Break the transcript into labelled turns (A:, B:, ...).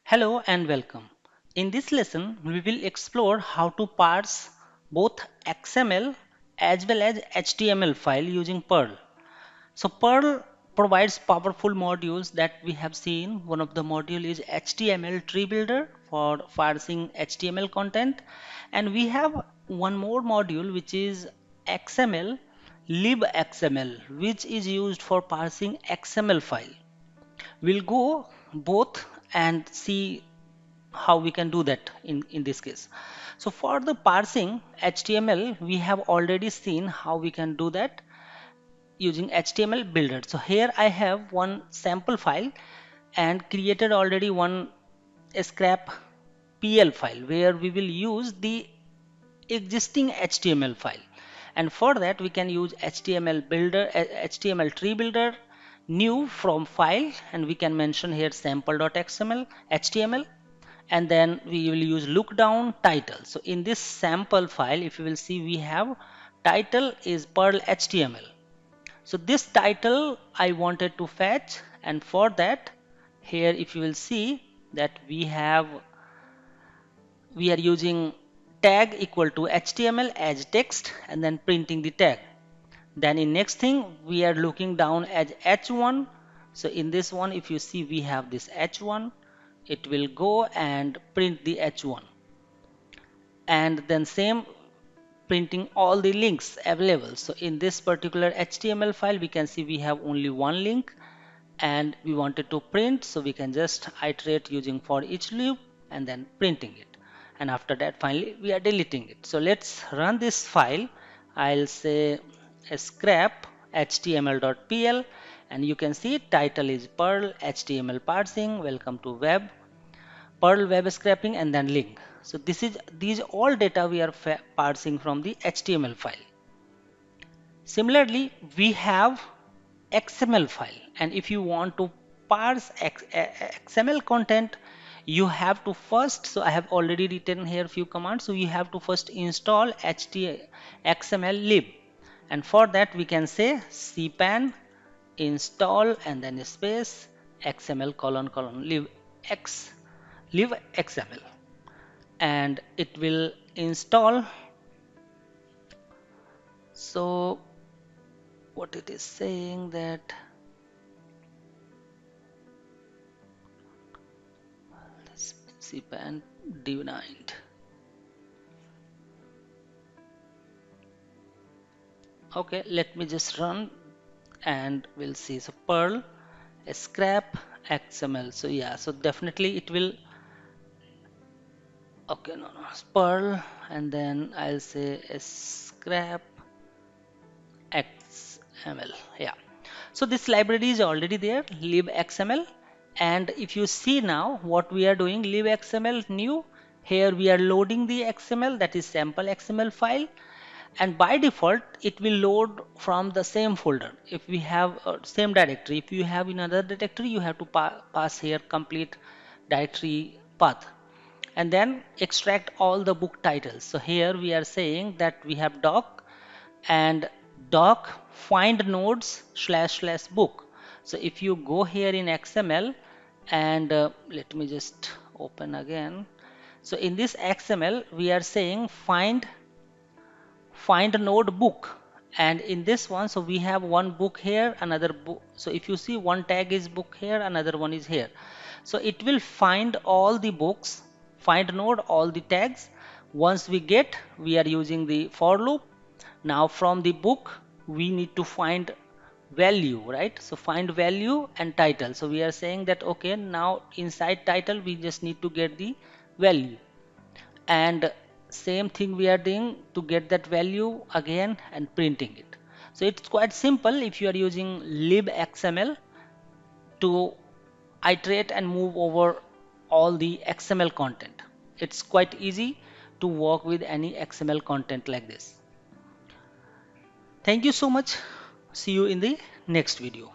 A: Hello and welcome. In this lesson, we will explore how to parse both XML as well as HTML file using Perl. So Perl provides powerful modules that we have seen. One of the module is HTML tree builder for parsing HTML content, and we have one more module which is XML libxml, which is used for parsing XML file. We'll go both and see how we can do that in this case. So for the parsing HTML, we have already seen how we can do that using HTML builder. So here I have one sample file and created already one scrap PL file where we will use the existing HTML file, and for that we can use HTML builder, HTML tree builder, new from file, and we can mention here sample.xml HTML, and then we will use look down title. So in this sample file, if you will see, we have title is Perl HTML. So this title I wanted to fetch, and for that here if you will see that we are using tag equal to HTML as text and then printing the tag. Then in next thing we are looking down as h1. So in this one, if you see, we have this h1, it will go and print the h1, and then same printing all the links available. So in this particular HTML file we can see we have only one link and we wanted to print, so we can just iterate using for each loop and then printing it, and after that finally we are deleting it. So let's run this file. I'll say scrap html.pl, and you can see title is Perl HTML parsing, welcome to web, Perl web scraping, and then link. So these all data we are parsing from the HTML file. Similarly, we have XML file, and if you want to parse XML content, you have to first, so I have already written here few commands, so you have to first install XML lib, and for that we can say CPAN install and then space XML colon colon lib XML, and it will install. So what it is saying that CPAN denied. Okay, let me just run and we'll see. So Perl scrap XML. So yeah, so definitely it will. Okay, no, Perl, and then I'll say scrap XML. Yeah. So this library is already there, libxml, and if you see now what we are doing, libxml new, here we are loading the XML, that is sample XML file, and by default it will load from the same folder. If we have same directory, if you have another directory, you have to pass here complete directory path and then extract all the book titles. So here we are saying that we have doc and doc find nodes slash slash book. So if you go here in XML and let me just open again. So in this XML we are saying find node book, and in this one, so we have one book here, another book. So if you see, one tag is book here, another one is here. So it will find all the books, find node all the tags. Once we get, we are using the for loop. Now from the book we need to find value, right? So find value and title. So we are saying that okay, now inside title we just need to get the value, and same thing we are doing to get that value again and printing it. So it's quite simple if you are using libxml to iterate and move over all the XML content. It's quite easy to work with any XML content like this. Thank you so much. See you in the next video.